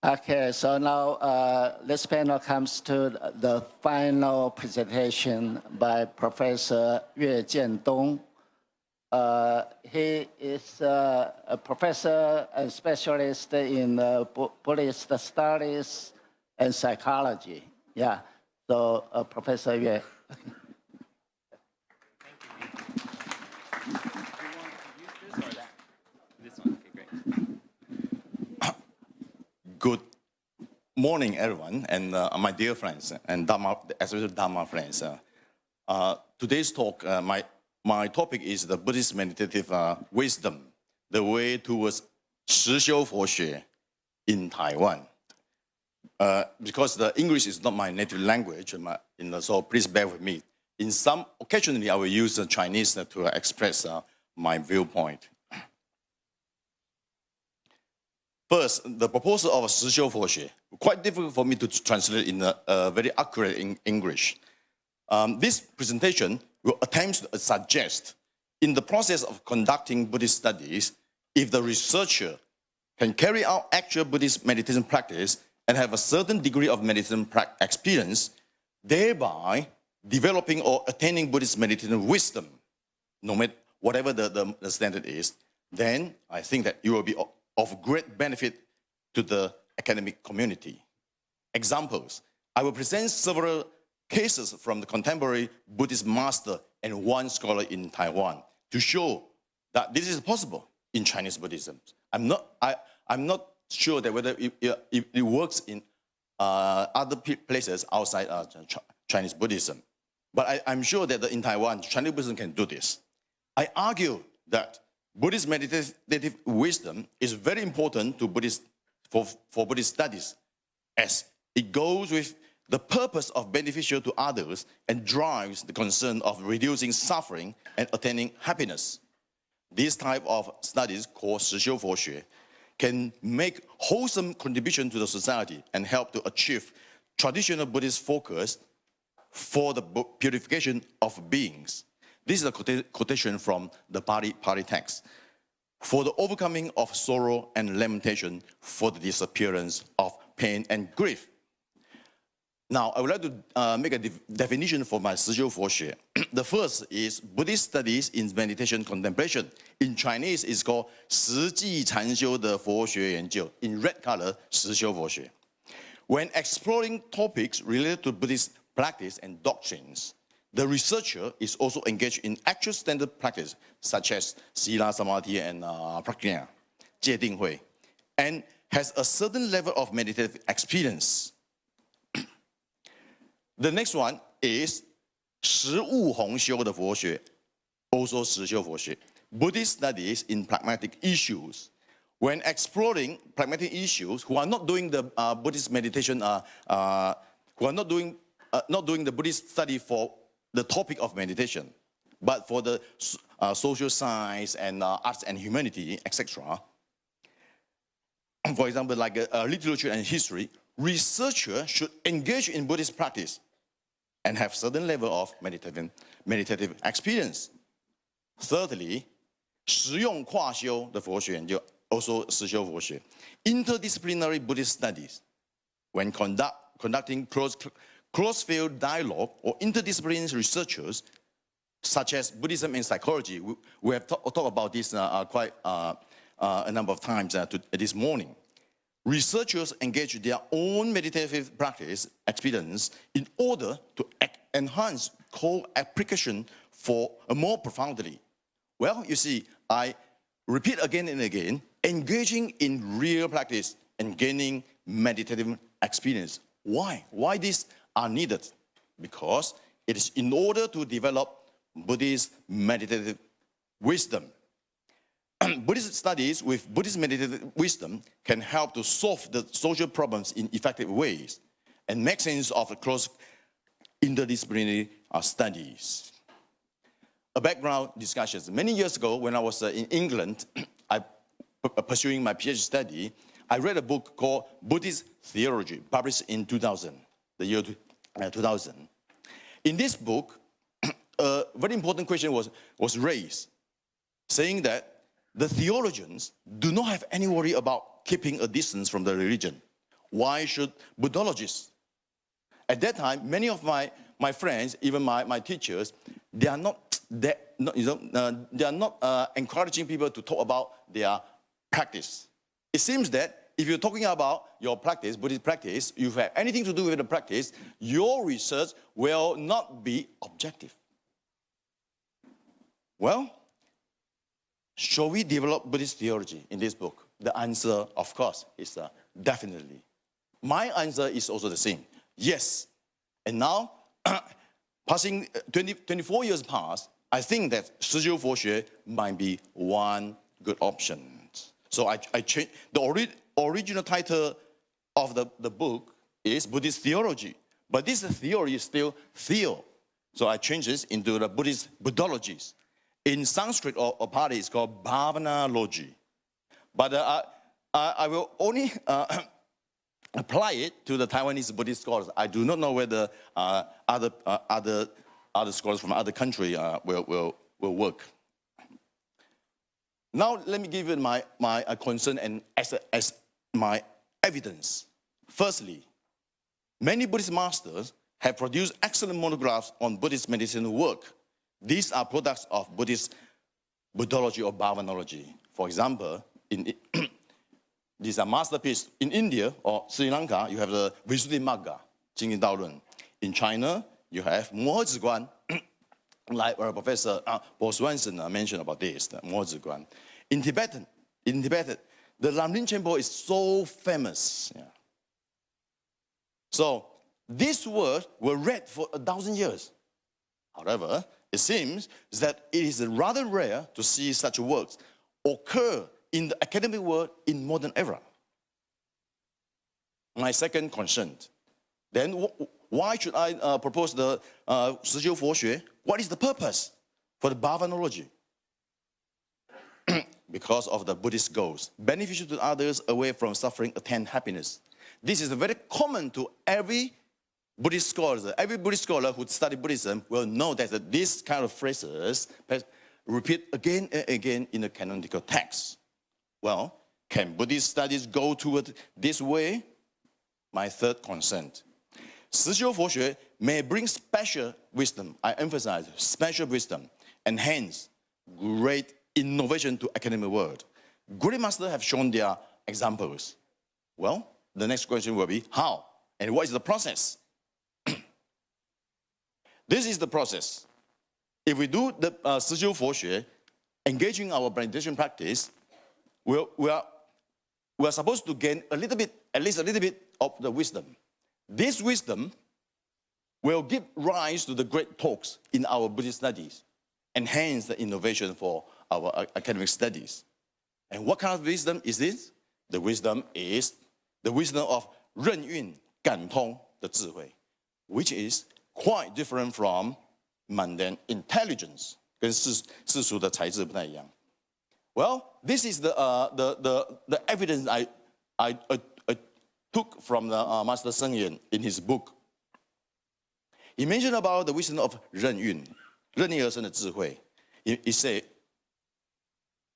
Okay, so now this panel comes to the final presentation by Professor Yat-Sen. He is a professor and specialist in Buddhist studies and psychology. Yeah, so Professor Yat. Good morning, everyone, and my dear friends, and Dharma, especially Dharma friends. Today's talk, my topic is the Buddhist Meditative wisdom, the way towards 实修佛学 in Taiwan. Because the English is not my native language, so please bear with me. Occasionally, I will use the Chinese to express my viewpoint. First, the proposal of 实修佛学, quite difficult for me to translate in very accurate in English. This presentation will attempt to suggest, in the process of conducting Buddhist studies, if the researcher can carry out actual Buddhist meditation practice and have a certain degree of meditation experience, thereby developing or attaining Buddhist meditation wisdom, no matter whatever the standard is, then I think that you will be of great benefit to the academic community. Examples. I will present several cases from the contemporary Buddhist master and one scholar in Taiwan to show that this is possible in Chinese Buddhism. I'm not sure that whether it works in other places outside Chinese Buddhism. But I'm sure that in Taiwan, Chinese Buddhism can do this. I argue that Buddhist meditative wisdom is very important to for Buddhist studies, as it goes with the purpose of beneficial to others and drives the concern of reducing suffering and attaining happiness. This type of studies, called 实修佛学, can make wholesome contribution to the society and help to achieve traditional Buddhist focus for the purification of beings. This is a quotation from the Pali text. For the overcoming of sorrow and lamentation, for the disappearance of pain and grief. Now, I would like to make a definition for my 实修佛学. The first is Buddhist studies in meditation contemplation. In Chinese, it's called 实际禅修的佛学研究. In red color, 实修佛学. When exploring topics related to Buddhist practice and doctrines, the researcher is also engaged in actual standard practice, such as Sila, Samadhi, and Prajna, 戒定慧, and has a certain level of meditative experience. The next one is 实务弘修的佛学, also 实修佛学. Buddhist studies in pragmatic issues. When exploring pragmatic issues, who are not doing the Buddhist meditation, who are not doing the Buddhist study for the topic of meditation, but for the social science and arts and humanity, etc. For example, like literature and history, researchers should engage in Buddhist practice and have certain level of meditative experience. Thirdly, 实用跨修的佛学研究, also 实修佛学. Interdisciplinary Buddhist studies, when conducting cross-field dialogue or interdisciplinary researchers, such as Buddhism and psychology. We have talked about this quite a number of times this morning. Researchers engage their own meditative practice experience in order to enhance co-application for more profoundly. Well, you see, I repeat again and again, engaging in real practice and gaining meditative experience. Why? Why these are needed? Because it is in order to develop Buddhist meditative wisdom. Buddhist studies with Buddhist meditative wisdom can help to solve the social problems in effective ways and make sense of the close interdisciplinary studies. A background discussion. Many years ago, when I was in England, pursuing my PhD study, I read a book called Buddhist Theology, published in 2000, the year 2000. In this book, a very important question was raised, saying that the theologians do not have any worry about keeping a distance from the religion. why should Buddhologists? At that time, many of my friends, even my teachers, they are not encouraging people to talk about their practice. It seems that if you're talking about your practice, Buddhist practice, you have anything to do with the practice, your research will not be objective. Well, shall we develop Buddhist theology in this book? The answer, of course, is definitely. My answer is also the same. Yes. And now, passing 24 years past, I think that 实修佛学 might be one good option. So I changed the original title of the book is Buddhist theology, but this theory is still theo. So I changed this into the Buddhist Buddhologies. In Sanskrit or Pali, it's called Bhavanalogy. But I will only apply it to the Taiwanese Buddhist scholars. I do not know whether other scholars from other countries will work. Now let me give you my concern and as my evidence. Firstly, many Buddhist masters have produced excellent monographs on Buddhist meditation work. These are products of Buddhist Buddhology or Bhavanology. For example, these are masterpieces. In India or Sri Lanka, you have the Visuddhimagga, Jingyi Dao Lun. In China, you have Mo Ziguan, like Professor Bo Swanson mentioned about this, the Mo Ziguan. In Tibet, the Lamrim Chenpo is so famous. Yeah. So these words were read for 1,000 years. However, it seems that it is rather rare to see such works occur in the academic world in modern era. My second concern. Then why should I propose the 实修佛学? What is the purpose for the Bhavanology? Because of the Buddhist goals. Beneficial to others, away from suffering, attain happiness. This is very common to every Buddhist scholar. Every Buddhist scholar who study Buddhism will know that these kind of phrases repeat again and again in the canonical text. Well, can Buddhist studies go toward this way? My third concern. 实修佛学 may bring special wisdom. I emphasize special wisdom, and hence great innovation to academic world. Great masters have shown their examples. Well, the next question will be how and what is the process? This is the process. If we do the 实修佛学, engaging our meditation practice, we are supposed to gain a little bit, at least a little bit of the wisdom. This wisdom will give rise to the great talks in our Buddhist studies, and hence the innovation for our academic studies. And what kind of wisdom is this? The wisdom is the wisdom of 任运感通的智慧, which is quite different from mundane intelligence. 跟世俗的才智不太一样. Well, this is the evidence I took from the Master Seng Yen in his book. He mentioned about the wisdom of 任运而生的智慧. He said,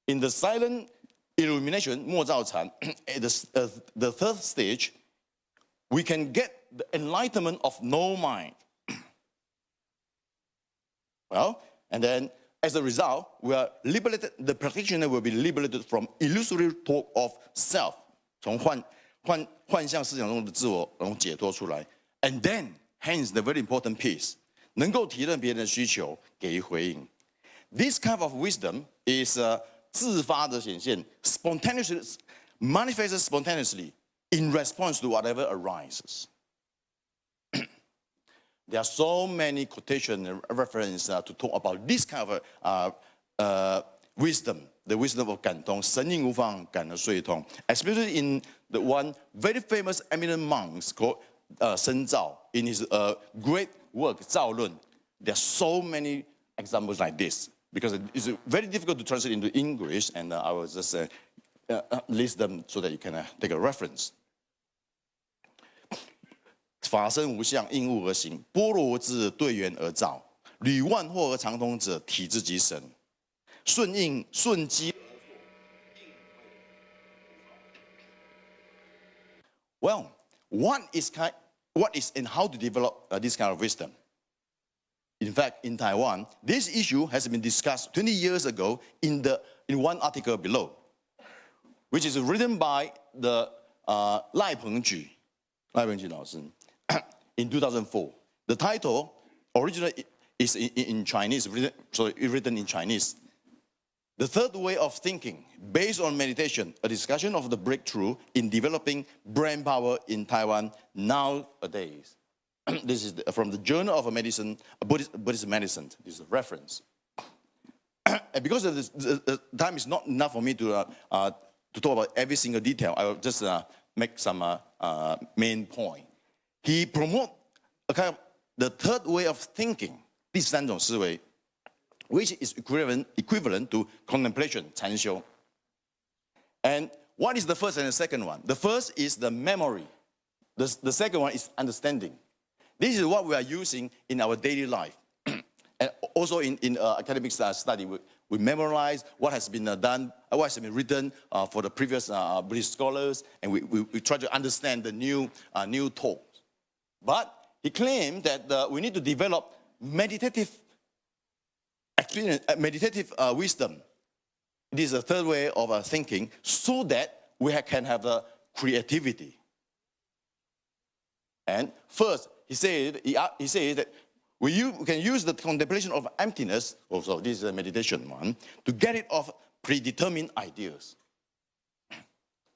in the silent illumination, 默照禅, at the third stage, we can get the enlightenment of no mind. Well, and then as a result, we are liberated, the practitioner will be liberated from illusory talk of self. 从幻象思想中的自我然后解脱出来. And then, hence the very important piece, 能够体认别人的需求，给予回应. This kind of wisdom is 自发的显现, spontaneously, manifested spontaneously in response to whatever arises. There are so many quotations and references to talk about this kind of wisdom, the wisdom of 感通, 神应无放，感而遂通. Especially in the one very famous eminent monk called 深造, in his great work, 造论. There are so many examples like this, because it's very difficult to translate into English, and I will just list them so that you can take a reference. 法身无相，应物而行；般若之对缘而造，履万惑而常通者，体之即神。顺机。Well, what is and how to develop this kind of wisdom. In fact, in Taiwan, this issue has been discussed 20 years ago in one article below, which is written by the Lai Pengju in 2004. The title originally is in Chinese, written in Chinese. The third way of thinking, based on meditation, a discussion of the breakthrough in developing brain power in Taiwan nowadays. This is from the Journal of Medicine, Buddhist Medicine. This is a reference. And because of this, the time is not enough for me to talk about every single detail. I will just make some main point. He promotes a kind of the third way of thinking, 第三种思维, which is equivalent to contemplation, 禅修. And what is the first and the second one? The first is the memory. The second one is understanding. This is what we are using in our daily life. And also in academic study, we memorize what has been done, what has been written for the previous Buddhist scholars, and we try to understand the new talks. But he claimed that we need to develop meditative experience, meditative wisdom. This is the third way of thinking, so that we can have creativity. And first, he said that we can use the contemplation of emptiness, also this is a meditation one, to get rid of predetermined ideas.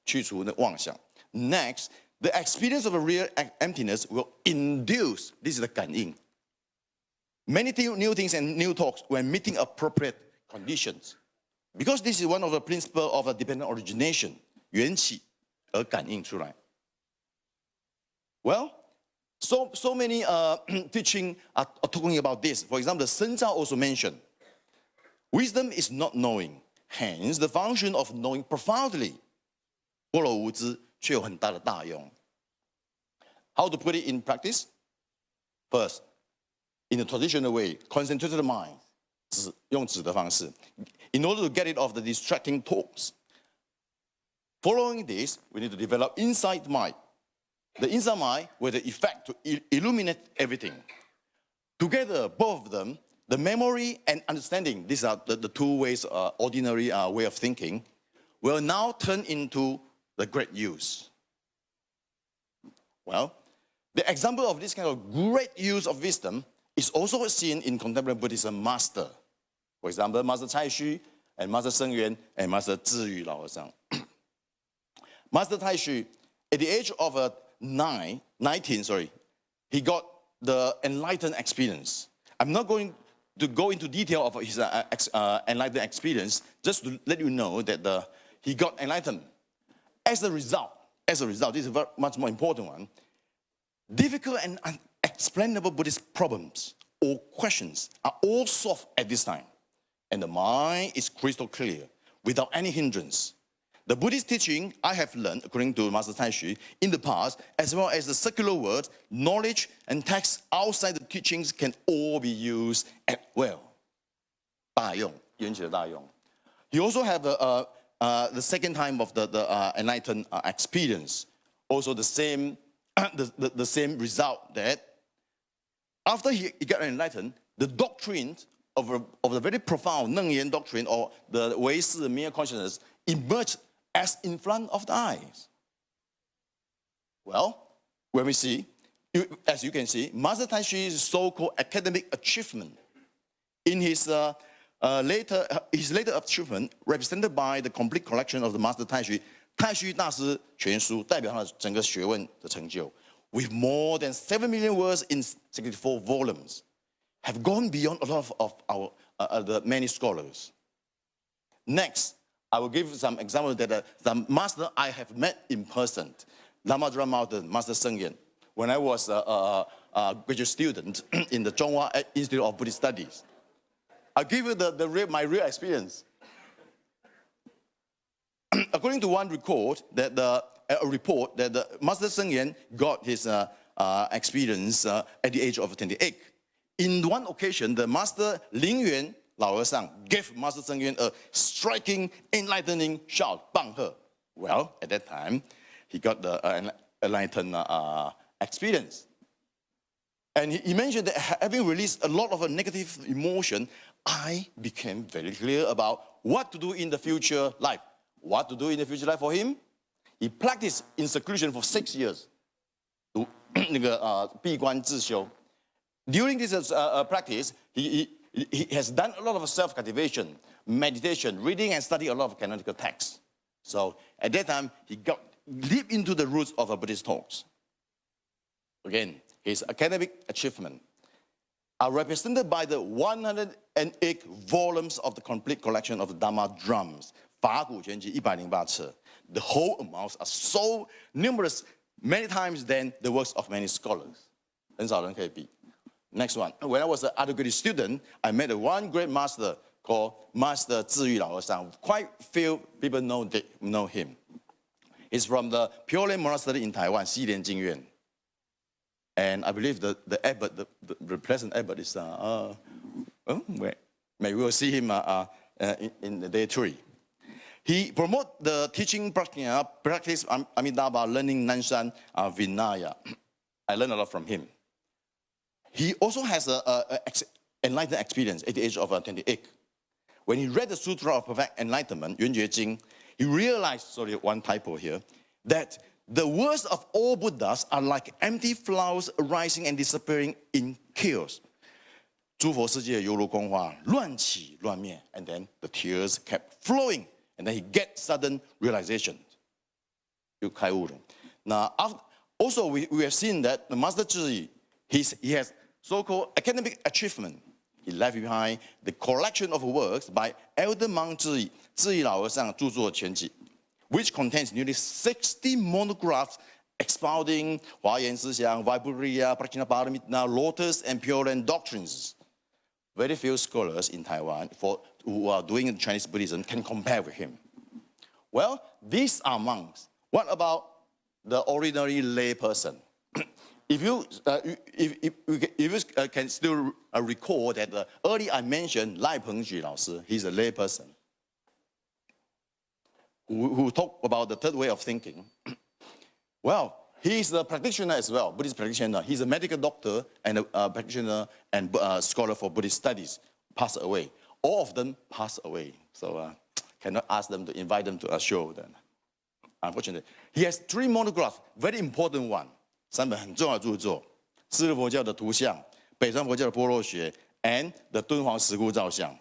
去除的妄想. Next, the experience of a real emptiness will induce, this is the 感应, many new things and new talks when meeting appropriate conditions. Because this is one of the principles of dependent origination, 缘起而感应出来. Well, so many teaching are talking about this. For example, the Shen Zhao also mentioned, wisdom is not knowing. Hence, the function of knowing profoundly. 般若无知却有很大的大用. How to put it in practice? First, in the traditional way, concentrate the mind, 用指的方式, in order to get rid of the distracting talks. Following this, we need to develop insight mind. The insight mind with the effect to illuminate everything. Together, both of them, the memory and understanding, these are the two ways, ordinary way of thinking, will now turn into the great use. Well, the example of this kind of great use of wisdom is also seen in contemporary Buddhism master. For example, Master Cai Xu and Master Sheng Yuan and Master Zhiyu Lao Zhang. Master Cai Xu, at the age of 19, he got the enlightened experience. I'm not going to go into detail of his enlightened experience, just to let you know that he got enlightened. As a result, this is a very, much more important one, difficult and unexplainable Buddhist problems or questions are all solved at this time. And the mind is crystal clear, without any hindrance. The Buddhist teaching I have learned, according to Master Cai Xu, in the past, as well as the secular words, knowledge, and texts outside the teachings can all be used at will. 大用, 缘起的大用. He also have the second time of the enlightened experience. Also the same result, that after he got enlightened, the doctrine of the very profound Neng Yan doctrine, or the Wei Si, mere consciousness, emerged as in front of the eyes. Well, when we see, as you can see, Master Cai Xu's so-called academic achievement in his later achievement, represented by the complete collection of the Master Cai Xu, 太虚大师全书, 代表他的整个学问的成就, with more than 7 million words in 64 volumes, have gone beyond a lot of our the many scholars. Next, I will give some examples that the master I have met in person, Lama Drum Mountain, Master Sheng Yuan, when I was a graduate student in the Zhonghua Institute of Buddhist Studies. I'll give you my real experience. According to one report, that the Master Sheng Yuan got his experience at the age of 28. In one occasion, the Master Ling Yuan Lao和尚 gave Master Sheng Yuan a striking, enlightening shout, 棒喝. Well, at that time, he got the enlightened experience. And he mentioned that having released a lot of a negative emotion, I became very clear about what to do in the future life. What to do in the future life for him? He practiced in seclusion for 6 years. 闭关自修. During this practice, he has done a lot of self-cultivation, meditation, reading and studying a lot of canonical texts. So at that time, he got deep into the roots of Buddhist thoughts. Again, his academic achievements are represented by the 108 volumes of the complete collection of the Dharma drums, 法鼓全集108册. The whole amounts are so numerous, many times than the works of many scholars. 很少人可以比. Next one. When I was an undergraduate student, I met one great master called Master Zhiyu Lao Sang. Quite few people know him. He's from the Pure Land Monastery in Taiwan, Xilian Jingyuan. And I believe the abbot, the present abbot is, maybe we'll see him in the day 3. He promotes the teaching practice Amitabha, learning Nanshan Vinaya. I learned a lot from him. He also has an enlightened experience at the age of 28. When he read the Sutra of Perfect Enlightenment, Yuan Jue Jing, he realized, sorry, one typo here, that the words of all Buddhas are like empty flowers arising and disappearing in chaos. 诸佛世界犹如空花，乱起乱灭, and then the tears kept flowing, and then he get sudden realization. 就开悟了. Now, also we have seen that the Master Zhi, he has so-called academic achievement. He left behind the collection of works by Elder Monk Zhi Lao Sang 著作全集, which contains nearly 60 monographs expounding 华严思想, Vaibhuriya, Prajnaparamita, Lotus, and Pure Land doctrines. Very few scholars in Taiwan who are doing Chinese Buddhism can compare with him. Well, these are monks. What about the ordinary lay person? If you can still recall that earlier I mentioned Lai Pengju Lao Sư, he's a lay person who talked about the third way of thinking. Well, he's a practitioner as well, Buddhist practitioner. He's a medical doctor and a practitioner and scholar for Buddhist studies, passed away. All of them passed away. So cannot ask them to invite them to a show then. Unfortunately. He has 3 monographs, very important one. 3本很重要的著作，释迦佛教的图像，北传佛教的般若学 and the 敦煌石窟造像.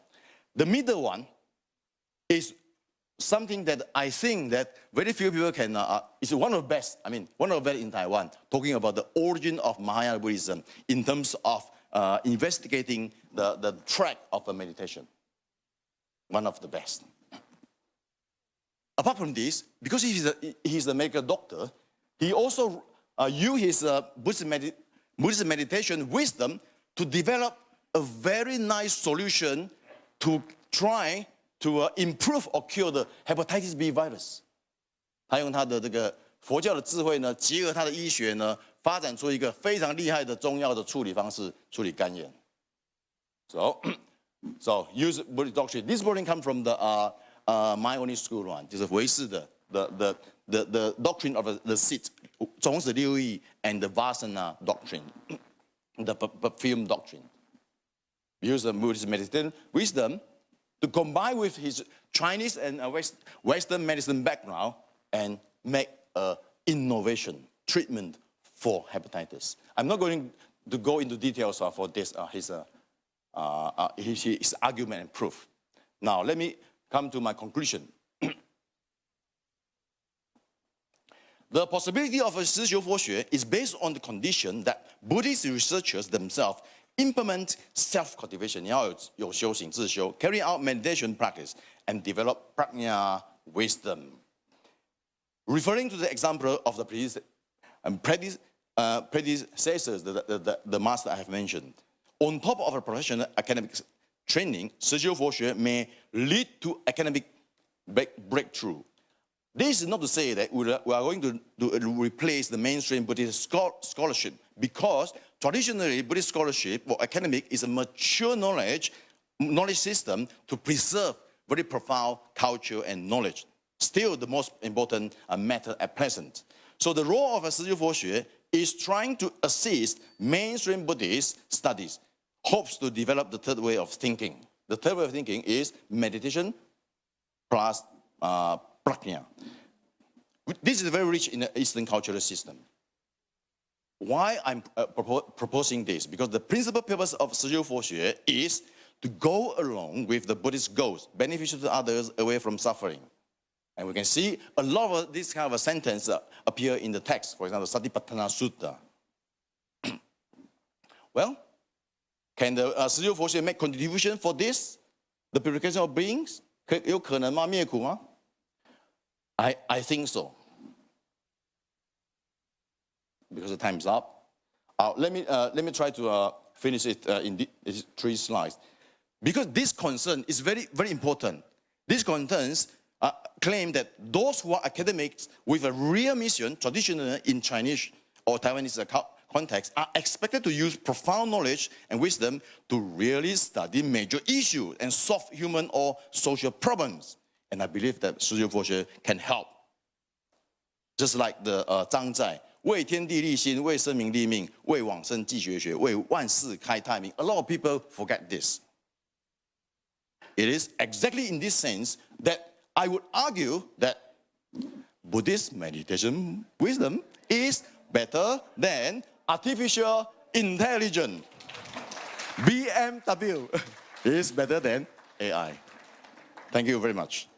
The middle one is something that I think that very few people can, it's one of the best, one of the best in Taiwan, talking about the origin of Mahayana Buddhism in terms of investigating the track of a meditation. One of the best. Apart from this, because he's a medical doctor, he also use his Buddhist meditation wisdom to develop a very nice solution to try to improve or cure the hepatitis B virus. 他用他的这个佛教的智慧呢，结合他的医学呢，发展出一个非常厉害的中药的处理方式，处理肝炎。So use Buddhist doctrine. This doctrine comes from the my only school one, 就是唯识的 the doctrine of the seed, 种子六义 and the Vasana doctrine, the perfume doctrine. Use the Buddhist meditative wisdom to combine with his Chinese and Western medicine background and make an innovation treatment for hepatitis. I'm not going to go into details for this, his argument and proof. Now, let me come to my conclusion. The possibility of a 实修佛学 is based on the condition that Buddhist researchers themselves implement self-cultivation, 你要有修行自修, carry out meditation practice, and develop prajna wisdom. Referring to the example of the predecessors, the master I have mentioned, on top of a professional academic training, 实修佛学 may lead to academic breakthrough. This is not to say that we are going to replace the mainstream Buddhist scholarship, because traditionally Buddhist scholarship or academic is a mature knowledge system to preserve very profound culture and knowledge. Still the most important matter at present. So the role of a 实修佛学 is trying to assist mainstream Buddhist studies, hopes to develop the third way of thinking. The third way of thinking is meditation plus prajna. This is very rich in the Eastern cultural system. Why I'm proposing this? Because the principal purpose of 实修佛学 is to go along with the Buddhist goals, beneficial to others, away from suffering. And we can see a lot of this kind of a sentence appear in the text. For example, Satipatthana Sutta. Well, can the 实修佛学 make contribution for this? The purification of beings? 有可能吗？灭苦吗？ I think so. Because the time is up. Let me try to finish it in these 3 slides. Because this concern is very, very important. These concerns claim that those who are academics with a real mission, traditionally in Chinese or Taiwanese context, are expected to use profound knowledge and wisdom to really study major issues and solve human or social problems. And I believe that 实修佛学 can help. Just like the 张载, 为天地立心, 为生民立命, 为往生继绝学, 为万世开太平. A lot of people forget this. It is exactly in this sense that I would argue that Buddhist meditation wisdom is better than artificial intelligence. BMW is better than AI. Thank you very much.